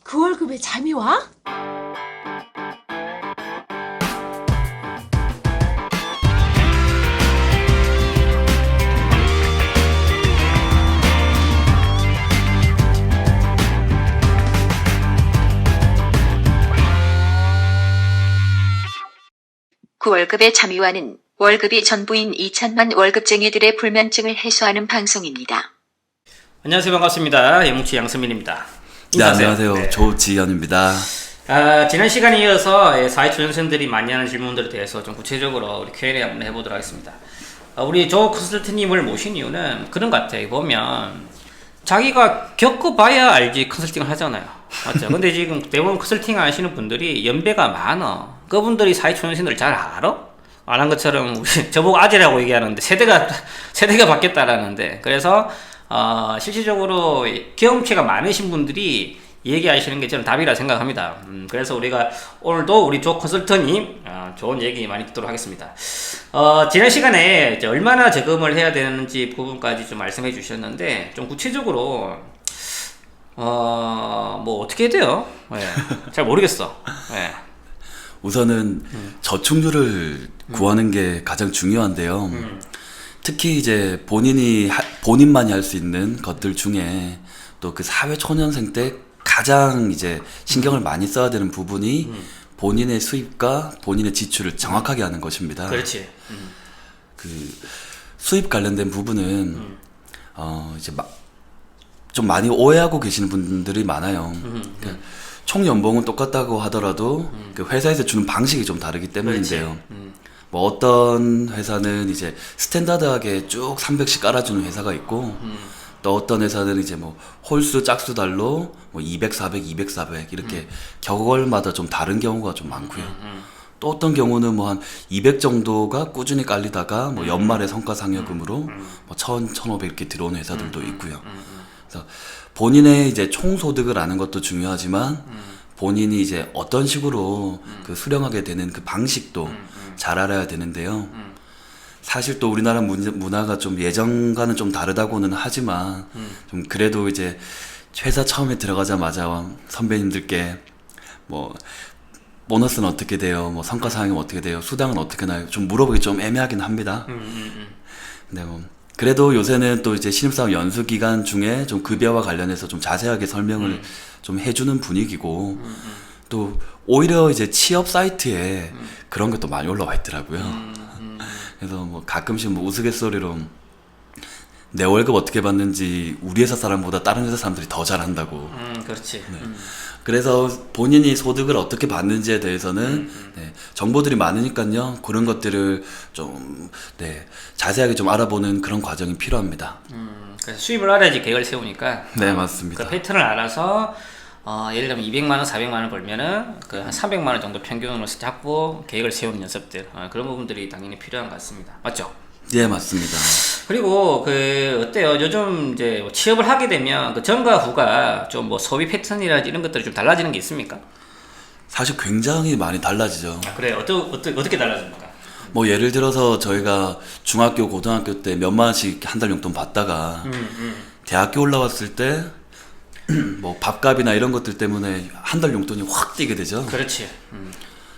그 월급에 잠이 와? 그 월급의 잠이와는 월급이 전부인 2천만 월급쟁이들의 불면증을 해소하는 방송입니다. 안녕하세요. 반갑습니다. 영뭉치 양승민입니다. 네, 안녕하세요. 네. 조지현입니다. 지난 시간에 이어서 사회초년생들이 많이 하는 질문들에 대해서 좀 구체적으로 우리 Q&A 한번 해보도록 하겠습니다. 우리 조 컨설팅님을 모신 이유는 그런 것 같아요. 보면 자기가 겪어봐야 알지 컨설팅을 하잖아요. 맞죠? 근데 지금 대부분 컨설팅 하시는 분들이 연배가 많아. 그분들이 사회초년생들을 잘 알아? 안 한 것처럼 우리 저보고 아재라고 얘기하는데 세대가 바뀌었다라는데, 그래서 실질적으로 경험치가 많으신 분들이 얘기하시는 게 저는 답이라 생각합니다. 그래서 우리가 오늘도 우리 조 컨설턴님 좋은 얘기 많이 듣도록 하겠습니다. 지난 시간에 이제 얼마나 저금을 해야 되는지 부분까지 좀 말씀해 주셨는데, 좀 구체적으로 뭐 어떻게 해야 돼요? 네, 잘 모르겠어. 네. 우선은 저축률을 구하는 게 가장 중요한데요. 특히 이제 본인만이 할 수 있는 것들 중에 또 그 사회 초년생 때 가장 이제 신경을 많이 써야 되는 부분이 본인의 수입과 본인의 지출을 정확하게 하는 것입니다. 그렇지. 그 수입 관련된 부분은 이제 좀 많이 오해하고 계시는 분들이 많아요. 그러니까 총 연봉은 똑같다고 하더라도 그 회사에서 주는 방식이 좀 다르기 때문인데요. 뭐 어떤 회사는 이제 스탠다드하게 쭉 300씩 깔아주는 회사가 있고, 또 어떤 회사는 이제 뭐 홀수 짝수 달로 뭐 200, 400, 200, 400 이렇게 격월마다 좀 다른 경우가 좀 많고요. 또 어떤 경우는 뭐 한 200 정도가 꾸준히 깔리다가 뭐 연말에 성과상여금으로 뭐 1000, 1500 이렇게 들어오는 회사들도 있고요. 그래서 본인의 이제 총소득을 아는 것도 중요하지만 본인이 이제 어떤 식으로 그 수령하게 되는 그 방식도 잘 알아야 되는데요. 사실 또 우리나라 문화가 좀 예전과는 좀 다르다고는 하지만 좀 그래도 이제 회사 처음에 들어가자마자 선배님들께 뭐 보너스는 어떻게 돼요? 뭐 성과상여금 어떻게 돼요? 수당은 어떻게 나요? 좀 물어보기 좀 애매하긴 합니다. 근데 뭐 그래도 요새는 또 이제 신입사원 연수 기간 중에 좀 급여와 관련해서 좀 자세하게 설명을 좀 해주는 분위기고, 또 오히려 이제 취업 사이트에 그런 것도 많이 올라와 있더라고요. 그래서 뭐 가끔씩 뭐 우스갯소리로 내 월급 어떻게 받는지 우리 회사 사람보다 다른 회사 사람들이 더 잘한다고. 그렇지. 네. 그래서 본인이 소득을 어떻게 받는지에 대해서는 네, 정보들이 많으니까요. 그런 것들을 좀 자세하게 좀 알아보는 그런 과정이 필요합니다. 그래서 수입을 알아야지 계획을 세우니까. 네, 맞습니다. 그 패턴을 알아서 예를 들면 200만 원, 400만 원을 벌면은 그 한 300만 원 정도 평균으로 잡고 계획을 세우는 연습들, 그런 부분들이 당연히 필요한 것 같습니다. 맞죠? 네, 맞습니다. 그리고 그 어때요? 요즘 이제 뭐 취업을 하게 되면 그 전과 후가 좀 뭐 소비 패턴이라든지 이런 것들이 좀 달라지는 게 있습니까? 사실 굉장히 많이 달라지죠. 그래, 어떻게 달라집니까? 뭐 예를 들어서 저희가 중학교, 고등학교 때 몇만 원씩 한 달 용돈 받다가 대학교 올라왔을 때 뭐 밥값이나 이런 것들 때문에 한 달 용돈이 확 뛰게 되죠. 그렇지.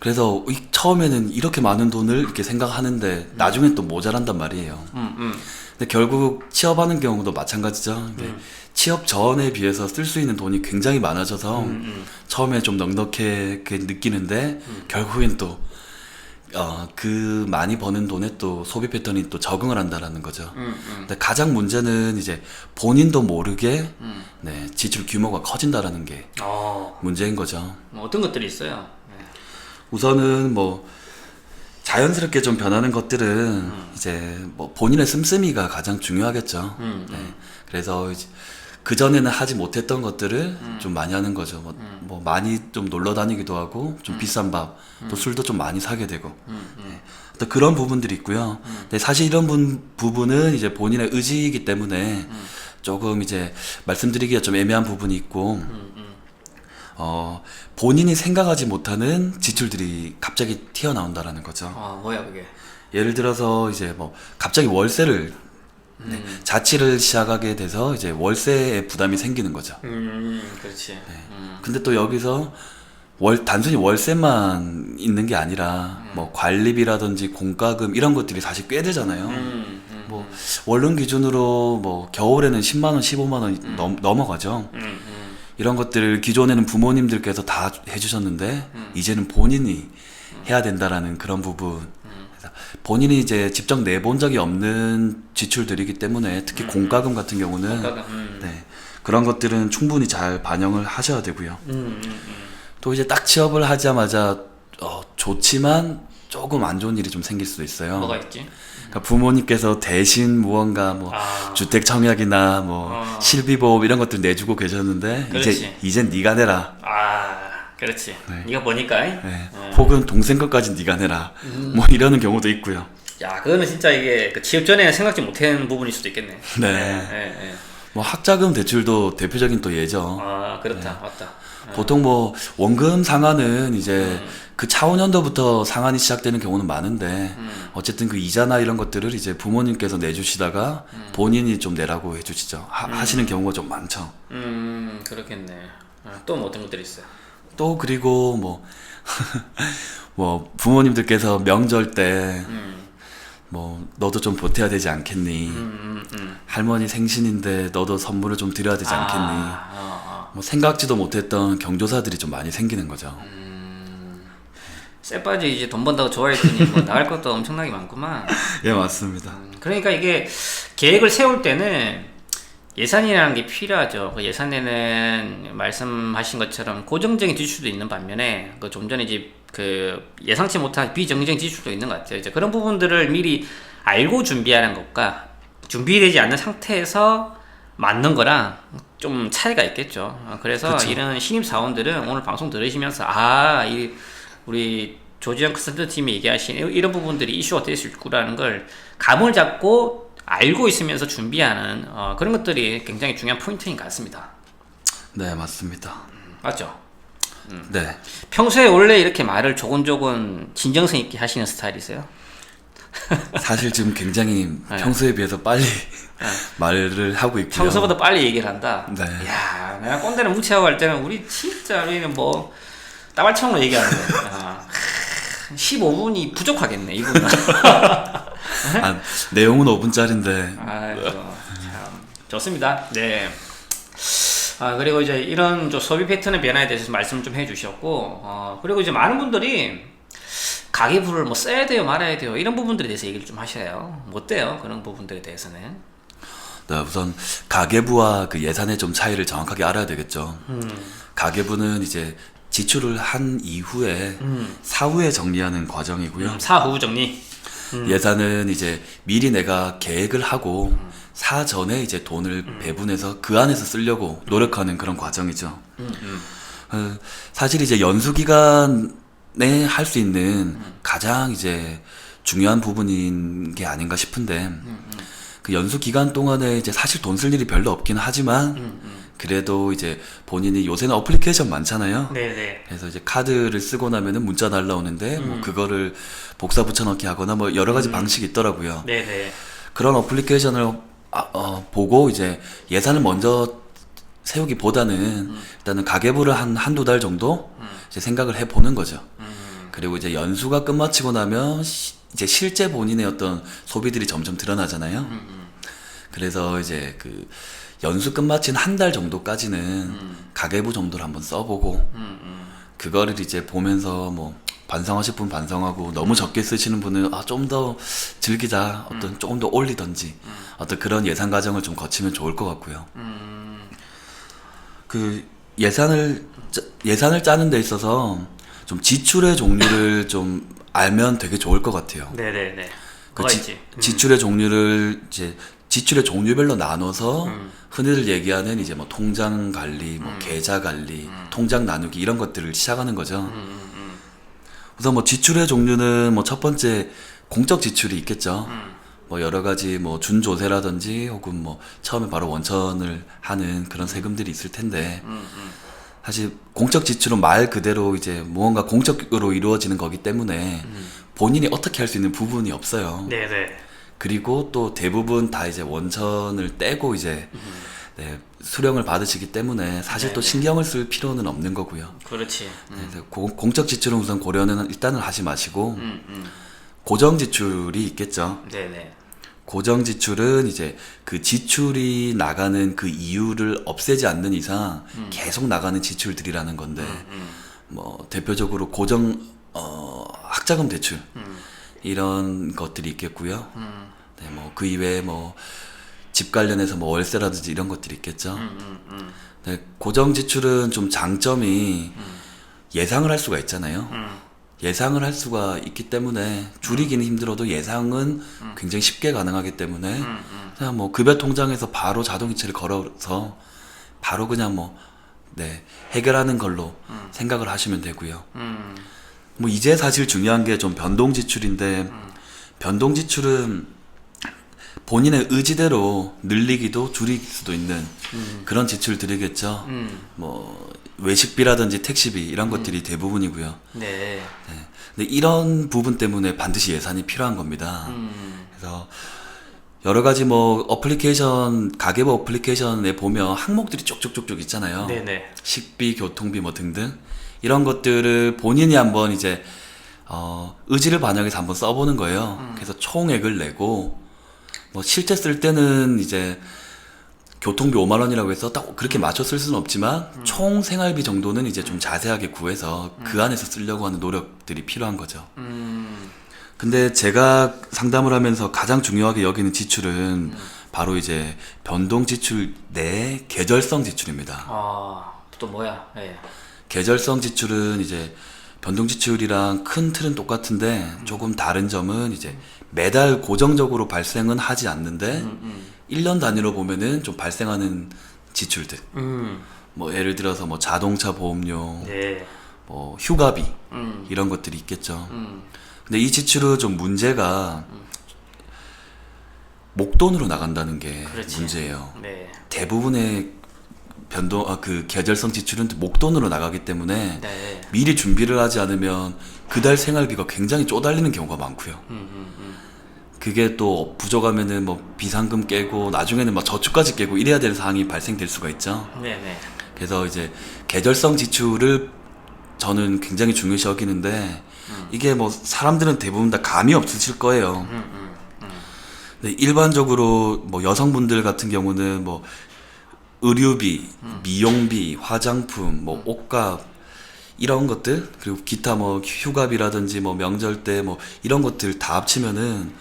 그래서 처음에는 이렇게 많은 돈을 이렇게 생각하는데 나중엔 또 모자란단 말이에요. 근데 결국 취업하는 경우도 마찬가지죠. 취업 전에 비해서 쓸 수 있는 돈이 굉장히 많아져서 처음에 좀 넉넉하게 느끼는데 결국엔 또 그 많이 버는 돈에 또 소비 패턴이 또 적응을 한다라는 거죠. 근데 가장 문제는 이제 본인도 모르게 지출 규모가 커진다라는 게 문제인 거죠. 뭐 어떤 것들이 있어요? 네. 우선은 뭐 자연스럽게 좀 변하는 것들은 이제 뭐 본인의 씀씀이가 가장 중요하겠죠. 네. 그래서 이제 그 전에는 하지 못했던 것들을 좀 많이 하는 거죠. 뭐 많이 좀 놀러 다니기도 하고 좀 비싼 밥, 또 술도 좀 많이 사게 되고. 네. 또 그런 부분들이 있고요. 근데 사실 이런 부분은 이제 본인의 의지이기 때문에 조금 이제 말씀드리기가 좀 애매한 부분이 있고, 본인이 생각하지 못하는 지출들이 갑자기 튀어나온다라는 거죠. 뭐야 그게? 예를 들어서 이제 뭐 갑자기 월세를 네, 자취를 시작하게 돼서 이제 월세에 부담이 생기는 거죠. 그렇지. 근데 또 여기서 단순히 월세만 있는 게 아니라 뭐 관리비라든지 공과금 이런 것들이 사실 꽤 되잖아요. 뭐 원룸 기준으로 뭐 겨울에는 10만 원, 15만 원 넘어가죠. 이런 것들을 기존에는 부모님들께서 다 해주셨는데 이제는 본인이 해야 된다라는 그런 부분. 그래서 본인이 이제 직접 내본 적이 없는 지출들이기 때문에 특히 공과금 같은 경우는 네, 그런 것들은 충분히 잘 반영을 하셔야 되고요. 또 이제 딱 취업을 하자마자 좋지만 조금 안 좋은 일이 좀 생길 수도 있어요. 뭐가 있지? 그러니까 부모님께서 대신 무언가 뭐 주택 청약이나 뭐 실비보험 이런 것들 내주고 계셨는데 이젠 네가 내라. 그렇지. 네. 네가 보니까. 네. 혹은 동생 것까지 네가 내라. 뭐 이러는 경우도 있고요. 야, 그거는 진짜 이게 그 취업 전에는 생각지 못한 부분일 수도 있겠네. 네. 뭐 학자금 대출도 대표적인 또 예죠. 그렇다. 맞다. 보통 뭐 원금 상환은 이제 그 차후년도부터 상환이 시작되는 경우는 많은데 어쨌든 그 이자나 이런 것들을 이제 부모님께서 내주시다가 본인이 좀 내라고 해주시죠. 하시는 경우가 좀 많죠. 그렇겠네. 또 뭐 어떤 것들이 있어요? 또 그리고 뭐 뭐 부모님들께서 명절 때 뭐 너도 좀 보태야 되지 않겠니? 할머니 생신인데 너도 선물을 좀 드려야 되지 않겠니? 뭐 생각지도 못했던 경조사들이 좀 많이 생기는 거죠. 쎄빠지 이제 돈 번다고 좋아했더니 뭐 나갈 것도 엄청나게 많구만. 예, 맞습니다. 그러니까 이게 계획을 세울 때는 예산이라는 게 필요하죠. 그 예산에는 말씀하신 것처럼 고정적인 지출도 있는 반면에 그 좀 전에 이제 그 예상치 못한 비정적인 지출도 있는 것 같아요. 이제 그런 부분들을 미리 알고 준비하는 것과 준비되지 않는 상태에서 맞는 거랑 좀 차이가 있겠죠. 그래서 그쵸. 이런 신입 사원들은 오늘 방송 들으시면서 우리 조지현 컨설턴트 팀이 얘기하신 이런 부분들이 이슈가 될 수 있구라는 걸 감을 잡고 알고 있으면서 준비하는 그런 것들이 굉장히 중요한 포인트인 것 같습니다. 네, 맞습니다. 맞죠? 네. 평소에 원래 이렇게 말을 조곤조곤 진정성 있게 하시는 스타일이세요? 사실 지금 굉장히 네. 평소에 비해서 빨리 말을 하고 있고요. 평소보다 빨리 얘기를 한다? 네. 야, 내가 꼰대를 무시하고 할 때는 우리는 뭐 따발총으로 얘기하는데 15분이 부족하겠네 이분은. 내용은 5분짜리인데. 아이고, 참 좋습니다. 네. 그리고 이제 이런 소비 패턴의 변화에 대해서 말씀 좀 해주셨고, 그리고 이제 많은 분들이 가계부를 뭐 써야 돼요, 말아야 돼요, 이런 부분들에 대해서 얘기를 좀 하셔요. 뭐 어때요? 그런 부분들에 대해서는. 네, 우선 가계부와 그 예산의 좀 차이를 정확하게 알아야 되겠죠. 가계부는 이제 지출을 한 이후에 사후에 정리하는 과정이고요. 사후 정리. 예산은 이제 미리 내가 계획을 하고 사전에 이제 돈을 배분해서 그 안에서 쓰려고 노력하는 그런 과정이죠. 사실 이제 연수 기간에 할 수 있는 가장 이제 중요한 부분인 게 아닌가 싶은데 그 연수 기간 동안에 이제 사실 돈 쓸 일이 별로 없긴 하지만 그래도 이제 본인이 요새는 어플리케이션 많잖아요. 네네. 그래서 이제 카드를 쓰고 나면은 문자 날라오는데 뭐 그거를 복사 붙여넣기 하거나 뭐 여러 가지 방식이 있더라고요. 네네. 그런 어플리케이션을 보고 이제 예산을 먼저 세우기보다는 일단은 가계부를 한두 달 정도 이제 생각을 해보는 거죠. 그리고 이제 연수가 끝마치고 나면 이제 실제 본인의 어떤 소비들이 점점 드러나잖아요. 그래서 이제 그 연수 끝마친 한 달 정도까지는 가계부 정도를 한번 써보고 그거를 이제 보면서 뭐 반성하실 분 반성하고 너무 적게 쓰시는 분은 좀 더 즐기자 어떤 조금 더 올리던지 어떤 그런 예산 과정을 좀 거치면 좋을 것 같고요. 그 예산을 짜는 데 있어서 좀 지출의 종류를 좀 알면 되게 좋을 것 같아요. 네네네. 그 뭐가 있지? 지출의 종류를 이제 지출의 종류별로 나눠서 흔히들 얘기하는 이제 뭐 통장 관리, 뭐 계좌 관리, 통장 나누기 이런 것들을 시작하는 거죠. 우선 뭐 지출의 종류는 뭐 첫 번째 공적 지출이 있겠죠. 뭐 여러 가지 뭐 준조세라든지 혹은 뭐 처음에 바로 원천을 하는 그런 세금들이 있을 텐데 사실 공적 지출은 말 그대로 이제 무언가 공적으로 이루어지는 거기 때문에 본인이 어떻게 할 수 있는 부분이 없어요. 네네. 그리고 또 대부분 다 이제 원천을 떼고 이제 네, 수령을 받으시기 때문에 사실 또 네네. 신경을 쓸 필요는 없는 거고요. 그렇지. 네, 그래서 공적 지출은 우선 고려는 일단은 하지 마시고 음. 고정 지출이 있겠죠. 네네. 고정 지출은 이제 그 지출이 나가는 그 이유를 없애지 않는 이상 계속 나가는 지출들이라는 건데 뭐 대표적으로 고정 학자금 대출 이런 것들이 있겠고요. 네, 뭐 그 이외에 뭐 집 관련해서 뭐 월세라든지 이런 것들이 있겠죠. 네, 고정 지출은 좀 장점이 예상을 할 수가 있잖아요. 예상을 할 수가 있기 때문에 줄이기는 힘들어도 예상은 굉장히 쉽게 가능하기 때문에 그냥 뭐 급여 통장에서 바로 자동이체를 걸어서 바로 그냥 뭐 네, 해결하는 걸로 생각을 하시면 되고요. 뭐 이제 사실 중요한 게 좀 변동 지출인데 변동 지출은 본인의 의지대로 늘리기도 줄일 수도 있는 그런 지출들이겠죠. 뭐 외식비라든지 택시비 이런 것들이 대부분이고요. 네. 네. 근데 이런 부분 때문에 반드시 예산이 필요한 겁니다. 그래서 여러 가지 뭐 어플리케이션, 가계부 어플리케이션에 보면 항목들이 쭉쭉쭉쭉 있잖아요. 네네. 식비, 교통비 뭐 등등 이런 것들을 본인이 한번 이제 의지를 반영해서 한번 써보는 거예요. 그래서 총액을 내고 뭐 실제 쓸 때는 이제 교통비 5만 원이라고 해서 딱 그렇게 맞춰 쓸 수는 없지만 총 생활비 정도는 이제 좀 자세하게 구해서 그 안에서 쓰려고 하는 노력들이 필요한 거죠. 근데 제가 상담을 하면서 가장 중요하게 여기는 지출은 바로 이제 변동 지출 내 계절성 지출입니다. 또 뭐야? 예. 계절성 지출은 이제 변동 지출이랑 큰 틀은 똑같은데 조금 다른 점은 이제 매달 고정적으로 발생은 하지 않는데 1년 단위로 보면은 좀 발생하는 지출들. 뭐 예를 들어서 뭐 자동차 보험료, 네. 뭐 휴가비 이런 것들이 있겠죠. 근데 이 지출은 좀 문제가 목돈으로 나간다는 게 그렇지. 문제예요. 네. 대부분의 그 계절성 지출은 목돈으로 나가기 때문에 네. 미리 준비를 하지 않으면 그달 생활비가 굉장히 쪼달리는 경우가 많고요. 그게 또 부족하면은 뭐 비상금 깨고 나중에는 막 저축까지 깨고 이래야 될 상황이 발생될 수가 있죠. 네네. 그래서 그래서 이제 계절성 지출을 저는 굉장히 중요시 여기는데 이게 뭐 사람들은 대부분 다 감이 없으실 거예요. 근데 일반적으로 뭐 여성분들 같은 경우는 뭐 의류비, 미용비, 화장품, 뭐 옷값 이런 것들 그리고 기타 뭐 휴가비라든지 뭐 명절 때 뭐 이런 것들 다 합치면은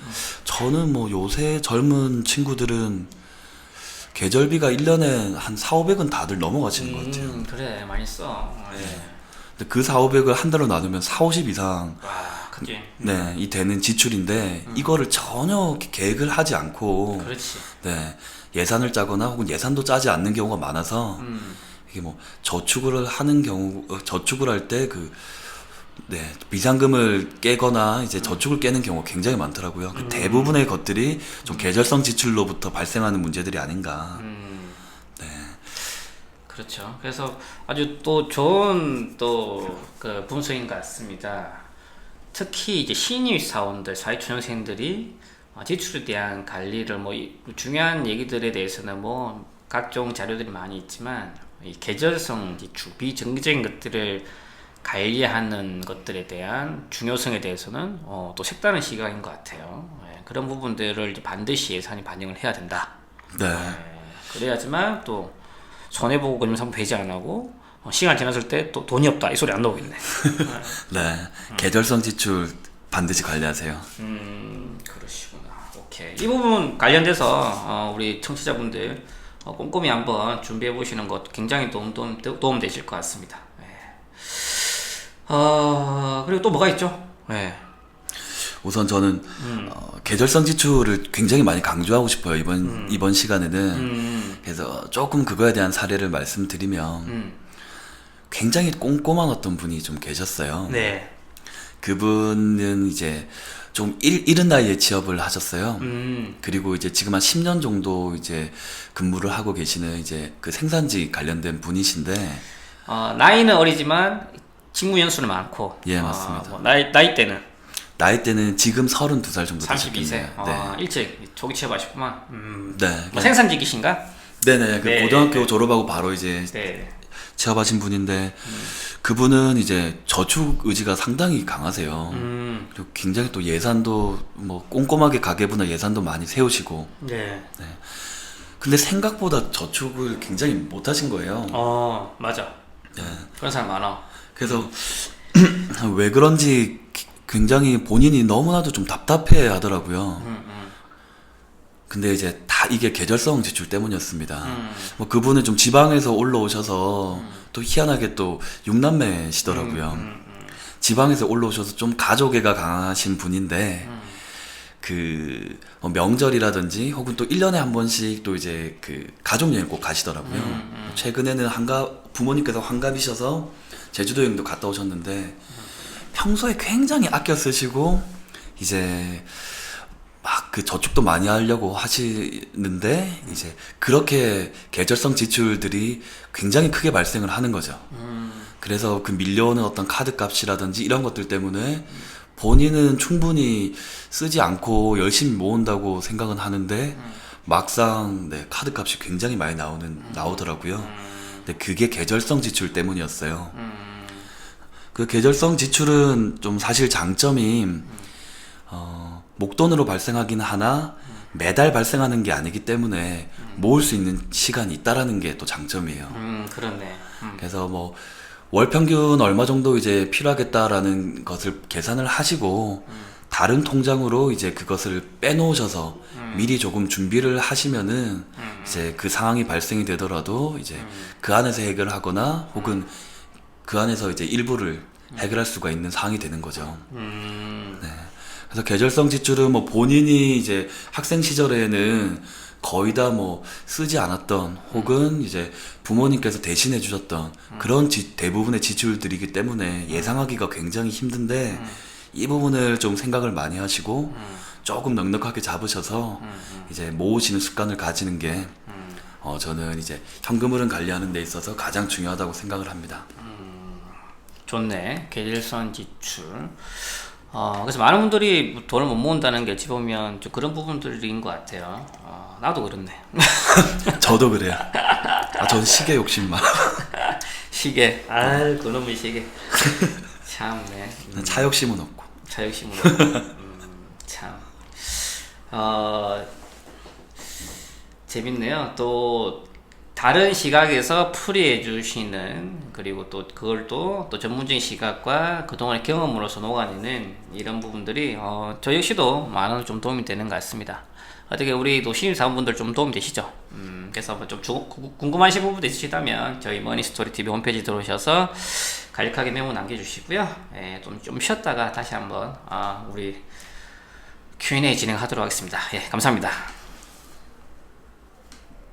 저는 뭐 요새 젊은 친구들은 계절비가 1년에 한 4,500은 다들 넘어가시는 것 같아요. 그래 많이 써. 예. 근데 그 4,500을 한 달로 나누면 4,50 이상 와, 그지. 네, 이 되는 지출인데 이거를 전혀 계획을 하지 않고 그렇지. 네, 예산을 짜거나 혹은 예산도 짜지 않는 경우가 많아서 이게 뭐 저축을 하는 경우 저축을 할 때 그 네, 비상금을 깨거나 이제 저축을 깨는 경우가 굉장히 많더라고요. 그 대부분의 것들이 좀 계절성 지출로부터 발생하는 문제들이 아닌가. 그렇죠. 그래서 아주 또 좋은 또 그 분석인 것 같습니다. 특히 이제 신입 사원들, 사회초년생들이 지출에 대한 관리를 뭐 중요한 얘기들에 대해서는 뭐 각종 자료들이 많이 있지만 이 계절성 지출, 비정기적인 것들을 관리하는 것들에 대한 중요성에 대해서는 또 색다른 시각인 것 같아요. 예, 그런 부분들을 이제 반드시 예산이 반영을 해야 된다. 네. 그래야지만 또 손해보고 그러면서 한번 배제 안 하고 시간 지났을 때 또 돈이 없다 이 소리 안 나오겠네. 네. 계절성 지출 반드시 관리하세요. 그러시구나. 오케이. 이 부분 관련돼서 우리 청취자분들 꼼꼼히 한번 준비해 보시는 것 굉장히 도움 되실 것 같습니다. 네. 그리고 또 뭐가 있죠? 네. 우선 저는 계절성 지출을 굉장히 많이 강조하고 싶어요. 이번 시간에는. 그래서 조금 그거에 대한 사례를 말씀드리면 굉장히 꼼꼼한 어떤 분이 좀 계셨어요. 네. 그분은 이제 좀 이른 나이에 취업을 하셨어요. 그리고 이제 지금 한 10년 정도 이제 근무를 하고 계시는 이제 그 생산지 관련된 분이신데 나이는 어리지만 직무 연수는 많고. 예, 맞습니다. 뭐 나이대는 나이대는 지금 32살 정도 32세. 되셨겠네요. 아, 일찍 조기 취업하셨구만. 네. 뭐 생산직이신가? 네네. 그 네, 고등학교 네. 졸업하고 바로 이제 네. 취업하신 분인데 그분은 이제 저축 의지가 상당히 강하세요. 그리고 굉장히 또 예산도 뭐 꼼꼼하게 가계부나 예산도 많이 세우시고. 네. 근데 생각보다 저축을 굉장히 못하신 거예요. 맞아. 네. 그런 사람 많아. 그래서 왜 그런지 굉장히 본인이 너무나도 좀 답답해 하더라고요. 근데 이제 다 이게 계절성 지출 때문이었습니다. 뭐 그분은 좀 지방에서 올라오셔서 또 희한하게 또 6남매시더라고요. 지방에서 올라오셔서 좀 가족애가 강하신 분인데 그뭐 명절이라든지 혹은 또 1년에 한 번씩 또 이제 그 가족 여행 꼭 가시더라고요. 최근에는 부모님께서 환갑이셔서 제주도 여행도 갔다 오셨는데 평소에 굉장히 아껴 쓰시고 이제 막 그 저축도 많이 하려고 하시는데 이제 그렇게 계절성 지출들이 굉장히 크게 발생을 하는 거죠. 그래서 그 밀려오는 어떤 카드 값이라든지 이런 것들 때문에 본인은 충분히 쓰지 않고 열심히 모은다고 생각은 하는데 막상 네, 카드 값이 굉장히 많이 나오더라고요. 근데 그게 계절성 지출 때문이었어요. 그 계절성 지출은 좀 사실 장점이 목돈으로 발생하긴 하나 매달 발생하는 게 아니기 때문에 모을 수 있는 시간이 있다라는 게 또 장점이에요. 그렇네. 그래서 뭐 월 평균 얼마 정도 이제 필요하겠다라는 것을 계산을 하시고 다른 통장으로 이제 그것을 빼놓으셔서 미리 조금 준비를 하시면은 이제 그 상황이 발생이 되더라도 이제 그 안에서 해결하거나 혹은 그 안에서 이제 일부를 해결할 수가 있는 상황이 되는 거죠. 네. 그래서 계절성 지출은 뭐 본인이 이제 학생 시절에는 거의 다 뭐 쓰지 않았던 혹은 이제 부모님께서 대신해 주셨던 그런 대부분의 지출들이기 때문에 예상하기가 굉장히 힘든데 이 부분을 좀 생각을 많이 하시고 조금 넉넉하게 잡으셔서 이제 모으시는 습관을 가지는 게 저는 이제 현금흐름 관리하는 데 있어서 가장 중요하다고 생각을 합니다. 좋네. 계절성 지출. 그래서 많은 분들이 돈을 못 모은다는 게 어찌 보면 좀 그런 부분들인 것 같아요. 나도 그렇네. 저도 그래요. 저는 시계 욕심 많아. 시계. 그놈의 시계. 참네. 차 욕심은 없고. 차 욕심은 참. 재밌네요. 또 다른 시각에서 풀이해 주시는, 그리고 또 그걸 또 전문적인 시각과 그동안의 경험으로서 녹아내는 이런 부분들이 저 역시도 많은 좀 도움이 되는 것 같습니다. 어떻게 우리 또 신입사원분들 좀 도움 되시죠? 그래서 뭐 좀 궁금하신 부분도 있으시다면 저희 머니스토리TV 홈페이지 들어오셔서 간략하게 메모 남겨주시고요. 좀 쉬었다가 다시 한번 우리 Q&A 진행하도록 하겠습니다. 감사합니다.